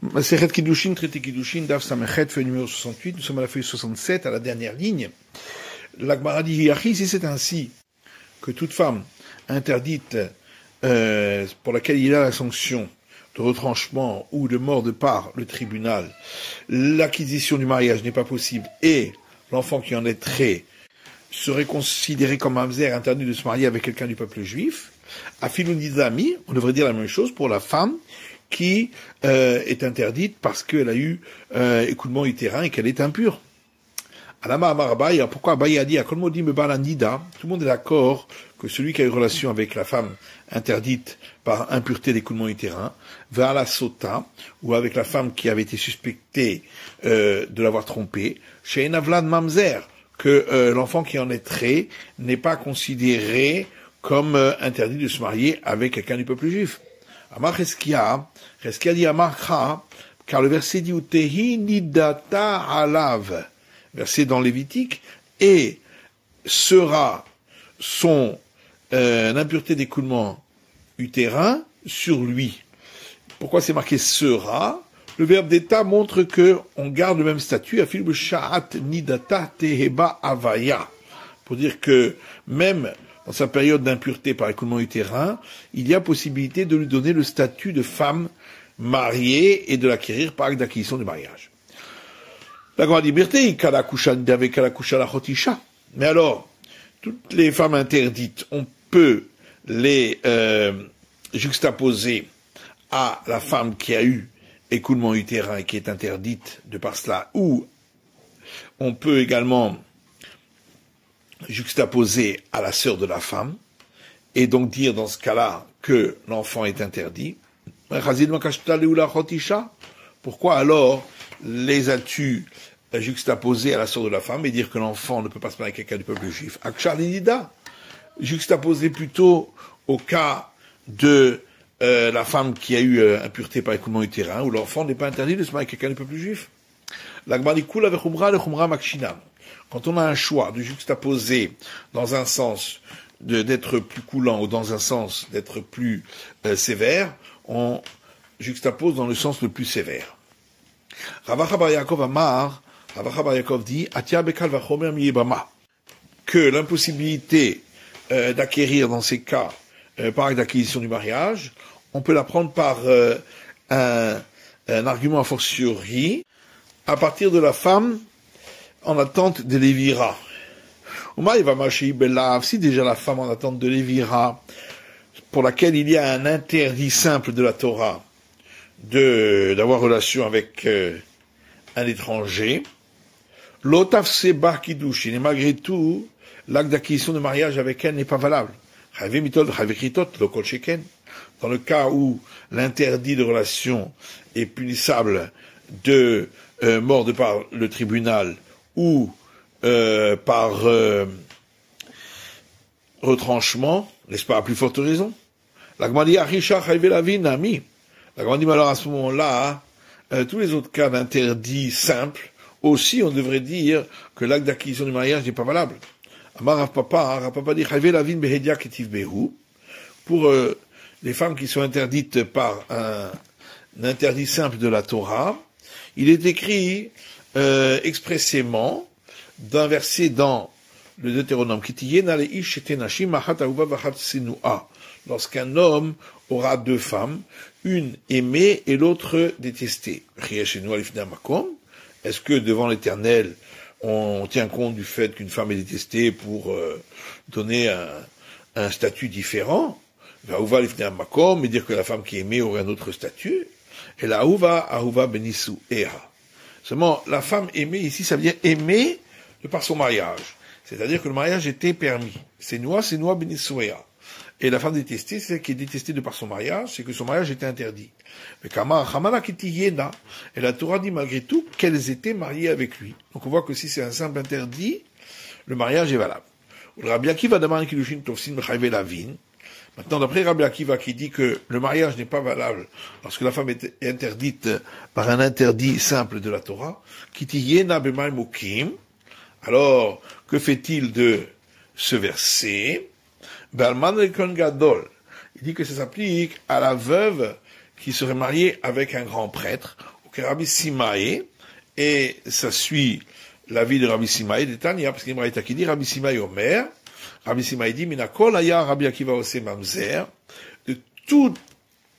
Masechet Kiddushin, traité Kiddushin, Daf Samechet, feuille numéro 68, nous sommes à la feuille 67, à la dernière ligne. La Gemara dit, Yachi, si c'est ainsi que toute femme interdite, pour laquelle il y a la sanction de retranchement ou de mort de par le tribunal, l'acquisition du mariage n'est pas possible et l'enfant qui en est trait serait considéré comme mamzer, interdit de se marier avec quelqu'un du peuple juif, à Filounidami, on devrait dire la même chose pour la femme qui est interdite parce qu'elle a eu écoulement utérin et qu'elle est impure. Alama Amar Abaye, pourquoi Abaye a dit, tout le monde est d'accord que celui qui a eu relation avec la femme interdite par impureté d'écoulement utérin, va à la sota, ou avec la femme qui avait été suspectée de l'avoir trompée, chez Enavlad Mamzer, que l'enfant qui en est trait n'est pas considéré comme interdit de se marier avec quelqu'un du peuple juif. Amar Reskia dit Amar Kha, car le verset dit Utehi nidata alav, verset dans Lévitique, et sera son impureté d'écoulement utérin sur lui. Pourquoi c'est marqué sera? Le verbe d'état montre que on garde le même statut, afil sha'at nidata teheba avaya, pour dire que même dans sa période d'impureté par écoulement utérin, il y a possibilité de lui donner le statut de femme mariée et de l'acquérir par acte d'acquisition du mariage. La grande liberté, mais alors, toutes les femmes interdites, on peut les juxtaposer à la femme qui a eu écoulement utérin et qui est interdite de par cela, ou on peut également juxtaposer à la sœur de la femme, et donc dire dans ce cas-là que l'enfant est interdit. Pourquoi alors les as-tu juxtaposés à la sœur de la femme et dire que l'enfant ne peut pas se marier avec quelqu'un du peuple juif? Juxtaposer plutôt au cas de la femme qui a eu impureté par écoulement utérin, où l'enfant n'est pas interdit de se marier avec quelqu'un du peuple juif. Quand on a un choix de juxtaposer dans un sens d'être plus coulant ou dans un sens d'être plus sévère, on juxtapose dans le sens le plus sévère. Ravacha bar Yaakov dit que l'impossibilité d'acquérir dans ces cas par acte d'acquisition du mariage, on peut la prendre par un argument a fortiori à partir de la femme en attente de l'évira. Si déjà la femme en attente de l'évira, pour laquelle il y a un interdit simple de la Torah d'avoir relation avec un étranger, l'otaf seba kiddushin, et malgré tout, l'acte d'acquisition de mariage avec elle n'est pas valable. Dans le cas où l'interdit de relation est punissable de mort de par le tribunal ou par retranchement, n'est-ce pas à plus forte raison? La Gemara dit Arisha chayve lavin nami. La Gemara dit mais alors à ce moment-là, tous les autres cas d'interdit simple, aussi on devrait dire que l'acte d'acquisition du mariage n'est pas valable. Amar Rav Papa dit chayve lavin behedia ketiv behu. Pour les femmes qui sont interdites par un interdit simple de la Torah, il est écrit expressément d'un verset dans le Deutéronome, lorsqu'un homme aura deux femmes, une aimée et l'autre détestée. Est-ce que devant l'Éternel, on tient compte du fait qu'une femme est détestée pour donner un statut différent? Et dire que la femme qui est aimée aurait un autre statut? Et la ahuva benisu eha. Seulement, la femme aimée ici, ça veut dire aimée de par son mariage. C'est-à-dire que le mariage était permis. C'est noa benisuea. Et la femme détestée, c'est celle qui est détestée de par son mariage, c'est que son mariage était interdit. Mais et la Torah dit malgré tout qu'elles étaient mariées avec lui. Donc on voit que si c'est un simple interdit, le mariage est valable. Maintenant, d'après Rabbi Akiva qui dit que le mariage n'est pas valable lorsque la femme est interdite par un interdit simple de la Torah, alors, que fait-il de ce verset? Il dit que ça s'applique à la veuve qui serait marié avec un grand prêtre, ou Rabbi Simae, et ça suit l'avis de Rabbi Simae de Tania, parce qu'il y a qui dit Rabbi Simae Omer, Rabbi Simae dit Minakol Aya Rabbi Akiva Ose Mamzer, de toutes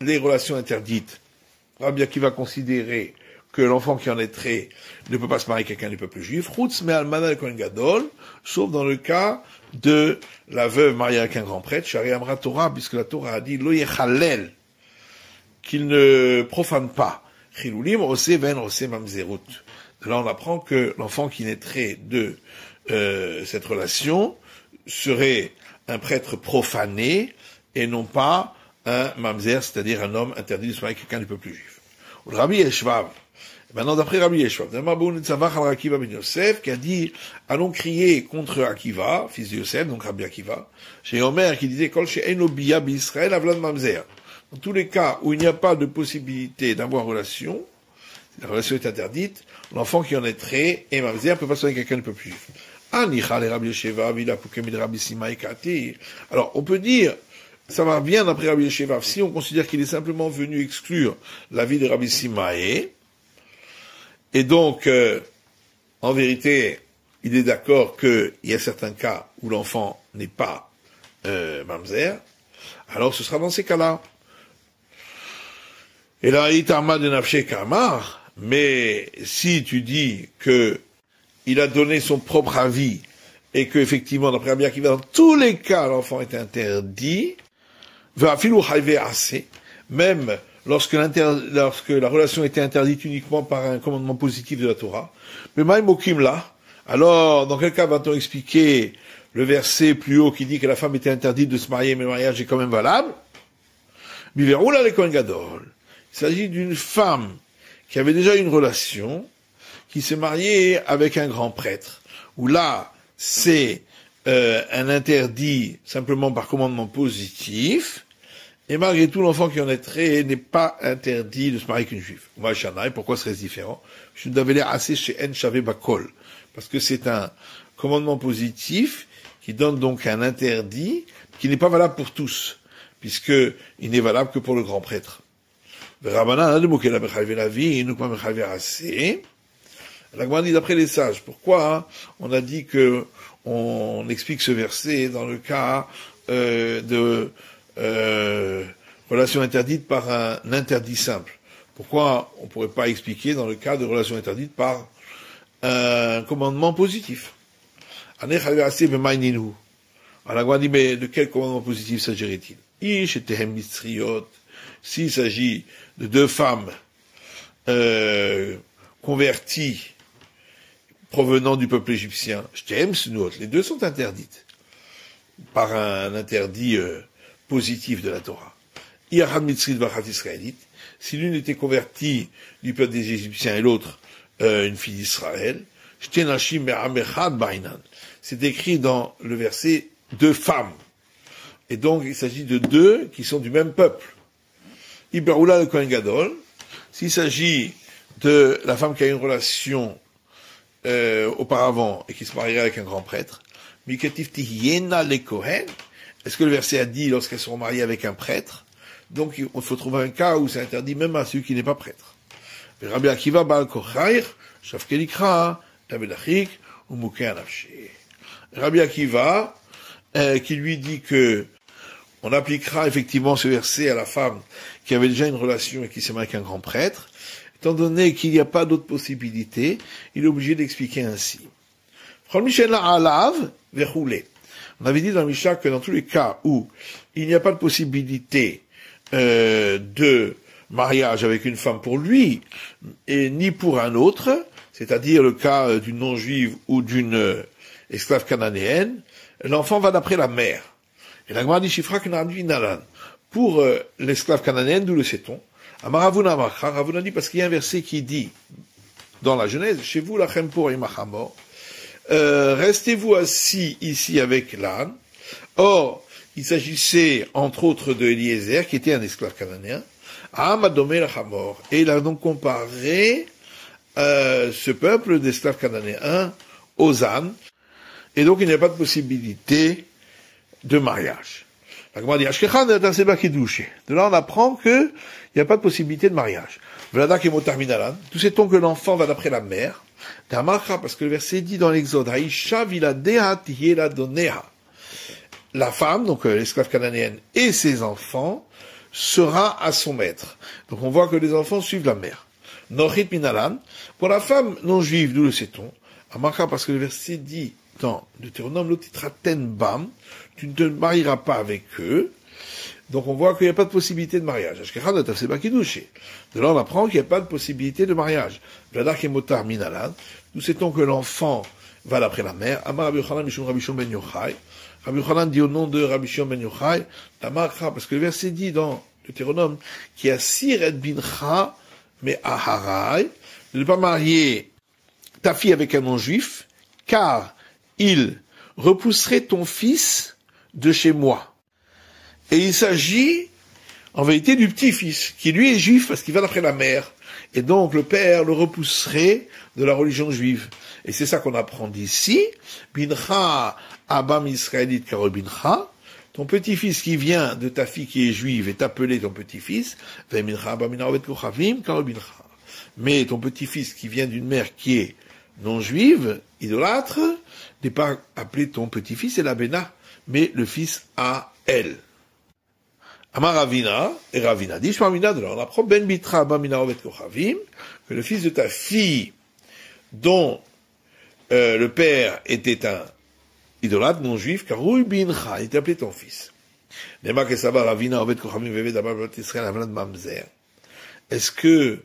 les relations interdites, Rabbi Akiva considérer que l'enfant qui en est trait ne peut pas se marier avec quelqu'un du peuple juif, Chutz me almana le Kohen Gadol, sauf dans le cas de la veuve mariée avec un grand prêtre, Shari Amra Torah, puisque la Torah a dit Lo Yechalel, qu'il ne profane pas, Chilulim Ose Ven Ose Mamzerut. Là, on apprend que l'enfant qui naîtrait de cette relation serait un prêtre profané et non pas un mamzer, c'est-à-dire un homme interdit de se marier avec quelqu'un du peuple juif. Le Rabbi Yeshvav, maintenant d'après Rabbi Yeshvav, qui a dit allons crier contre Akiva, fils de Yosef, donc Rabbi Akiva, chez Omer qui disait Kol she'eno biya b'Israël avlan mamzer. Dans tous les cas où il n'y a pas de possibilité d'avoir relation, la relation est interdite, l'enfant qui en est trait et mamzer peut pas se marier avec quelqu'un du peuple juif. Alors on peut dire ça va bien d'après Rabbi Yeshevav. Si on considère qu'il est simplement venu exclure la vie de Rabbi Simae, et donc, en vérité, il est d'accord qu'il y a certains cas où l'enfant n'est pas mamzer, alors ce sera dans ces cas-là. Et là, Itarma de Nafshe Kamar, mais si tu dis que il a donné son propre avis, et que effectivement, d'après Rabbi Akiva, dans tous les cas, l'enfant est interdit, même lorsque la relation était interdite uniquement par un commandement positif de la Torah. Mais Maïmokim là, alors dans quel cas va-t-on expliquer le verset plus haut qui dit que la femme était interdite de se marier, mais le mariage est quand même valable? Il s'agit d'une femme qui avait déjà une relation, qui s'est mariée avec un grand prêtre, où là, c'est un interdit simplement par commandement positif, et malgré tout, l'enfant qui en est trait n'est pas interdit de se marier avec une juive. Pourquoi serait-ce différent? Parce que c'est un commandement positif qui donne donc un interdit qui n'est pas valable pour tous, puisqu'il n'est valable que pour le grand prêtre. La Gemara dit d'après les sages, pourquoi on a dit que on explique ce verset dans le cas de relation interdite par un interdit simple. Pourquoi on ne pourrait pas expliquer dans le cas de relation interdite par un commandement positif? Alors la Gemara dit, mais de quel commandement positif s'agirait-il? S'il s'agit de deux femmes converties provenant du peuple égyptien, les deux sont interdites par un interdit positif de la Torah. Si l'une était convertie du peuple des Égyptiens et l'autre une fille d'Israël, c'est écrit dans le verset deux femmes. Et donc il s'agit de deux qui sont du même peuple. Iberoula le Kohen Gadol, s'il s'agit de la femme qui a une relation auparavant et qui se marierait avec un grand prêtre, est-ce que le verset a dit lorsqu'elles seront mariées avec un prêtre? Donc il faut trouver un cas où c'est interdit même à celui qui n'est pas prêtre. Rabbi Akiva Baal Kochair, Shafkelikra, Tabelachik, ou Mouké Anafshi. Rabbi Akiva, qui lui dit que on appliquera effectivement ce verset à la femme qui avait déjà une relation et qui s'est mariée avec un grand prêtre, étant donné qu'il n'y a pas d'autre possibilité, il est obligé d'expliquer ainsi. On avait dit dans le Mishnah que dans tous les cas où il n'y a pas de possibilité de mariage avec une femme pour lui, et ni pour un autre, c'est-à-dire le cas d'une non-juive ou d'une esclave cananéenne, l'enfant va d'après la mère. Et la Gemara dit Shifra Nalan. Pour l'esclave cananéenne, d'où le sait-on? Amaravuna Macha, Ravuna dit parce qu'il y a un verset qui dit dans la Genèse, chez vous la Chempor imachamor, restez-vous assis ici avec l'âne. Or, il s'agissait entre autres de Eliezer, qui était un esclave cananéen, à Amadome la Chamor. Et il a donc comparé ce peuple d'esclaves cananéens aux ânes. Et donc il n'y a pas de possibilité de mariage. De là, on apprend que il n'y a pas de possibilité de mariage. Tout sait-on que l'enfant va d'après la mère. Parce que le verset dit dans l'Exode, la femme, donc l'esclave cananéenne et ses enfants, sera à son maître. Donc on voit que les enfants suivent la mère. Nochit minalan. Pour la femme non juive, d'où le sait-on? Parce que le verset dit dans Deutéronome, l'otitraten bam, tu ne te marieras pas avec eux. Donc on voit qu'il n'y a pas de possibilité de mariage. De là on apprend qu'il n'y a pas de possibilité de mariage. Nous sait-on que l'enfant va d'après la mère. Amar Rabbi Yochanan Mishum Rabbi Shimon ben Yochai. Rabbi Yochanan dit au nom de Rabbi Shimon ben Yochai, parce que le verset dit dans Deutéronome qu'il y a sir et bincha, mais aharai, de ne pas marier ta fille avec un non-juif, car il repousserait ton fils de chez moi. Et il s'agit, en vérité, du petit-fils, qui lui est juif parce qu'il va d'après la mère. Et donc, le père le repousserait de la religion juive. Et c'est ça qu'on apprend d'ici. Bincha, abam israélite karo bincha. Ton petit-fils qui vient de ta fille qui est juive est appelé ton petit-fils. Mais ton petit-fils qui vient d'une mère qui est non juive, idolâtre, n'est pas appelé ton petit-fils, c'est la Béna, mais le fils à elle. Amar Ravina, et Ravina dit, on apprend Ben Bitra Bamina Ovet Kochavim, que le fils de ta fille, dont le père était un idolâtre non juif, Karouy Bincha, il était appelé ton fils. Nema Kesaba Ravina Ovet Kochavim Veve Dabar Israël Avlad Mamzer. Est-ce que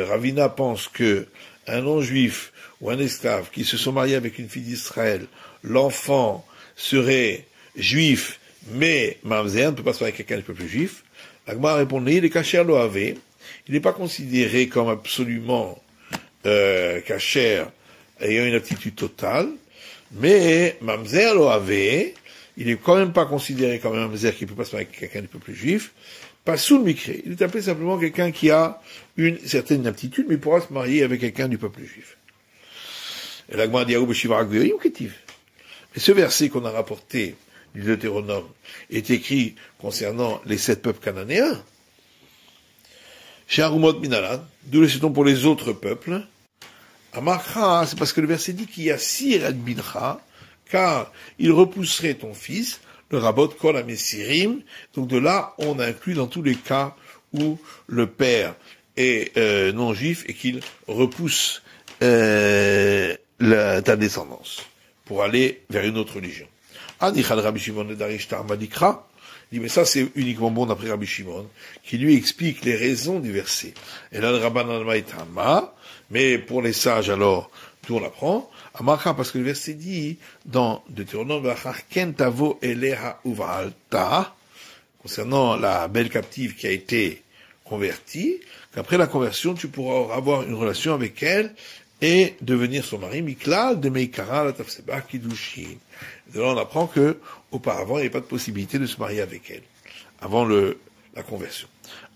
Ravina pense que un non juif ou un esclave qui se sont mariés avec une fille d'Israël, l'enfant serait juif, mais mamzer ne peut pas se marier avec quelqu'un de peuple juif? L'Agma répondait, il est kasher loavé, il n'est pas considéré comme absolument kasher, ayant une aptitude totale, mais mamzer loavé, il est quand même pas considéré comme un mamzer qui ne peut pas se marier avec quelqu'un du peuple juif, pas sous le micré. Il est appelé simplement quelqu'un qui a une certaine aptitude, mais il pourra se marier avec quelqu'un du peuple juif. Et l'Agma dit, mais ce verset qu'on a rapporté du Deutéronome est écrit concernant les 7 peuples cananéens. Chez Arumot Minalan, d'où le sait-on pour les autres peuples? Amakra, c'est parce que le verset dit qu'il y a sir et bincha, car il repousserait ton fils, le rabot kol amesirim. Donc de là, on inclut dans tous les cas où le père est non juif et qu'il repousse ta descendance pour aller vers une autre religion. Rabbi Shimon dit, mais ça c'est uniquement bon d'après Rabbi Shimon, qui lui explique les raisons du verset. Et là, le Rabbanan Maïtama, mais pour les sages alors, d'où on l'apprend, Amakra, parce que le verset dit, dans Deutéronome, concernant la belle captive qui a été convertie, qu'après la conversion, tu pourras avoir une relation avec elle, et devenir son mari, Miklal de Meikara, la Tafseba, Kiddushin. De là, on apprend que, auparavant, il n'y avait pas de possibilité de se marier avec elle, avant la conversion.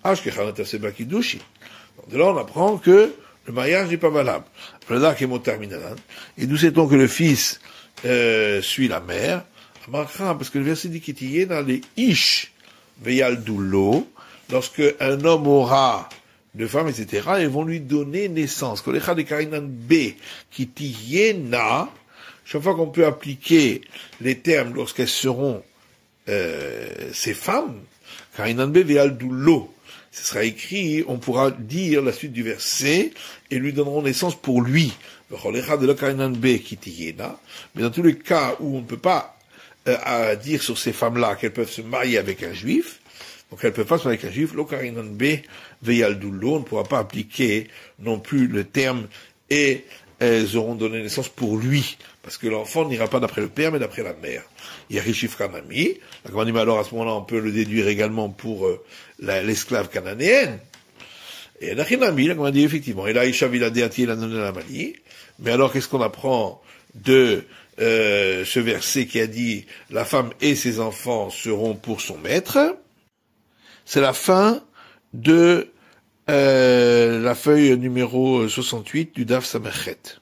Ashkechan, la Tafseba, Kiddushin. De là, on apprend que le mariage n'est pas valable. Et d'où sait-on que le fils, suit la mère? Parce que le verset dit qu'il y a dans les Ish, Veyal Doulo, lorsque un homme aura de femmes, etc., ils vont lui donner naissance. Chaque fois qu'on peut appliquer les termes lorsqu'elles seront ces femmes, ce sera écrit, on pourra dire la suite du verset, et lui donneront naissance pour lui. Mais dans tous les cas où on ne peut pas dire sur ces femmes-là qu'elles peuvent se marier avec un juif, donc elles ne peuvent pas se marier avec un juif, on ne pourra pas appliquer non plus le terme et elles auront donné naissance pour lui, parce que l'enfant n'ira pas d'après le père, mais d'après la mère. Yarishif Kanami, alors à ce moment-là, on peut le déduire également pour l'esclave cananéenne. Et Nachinami, on dit effectivement, et là, Isha Viladeati, la donné la Mali. Mais alors, qu'est-ce qu'on apprend de ce verset qui a dit, la femme et ses enfants seront pour son maître? C'est la fin de la feuille numéro 68 du Daf Samachet.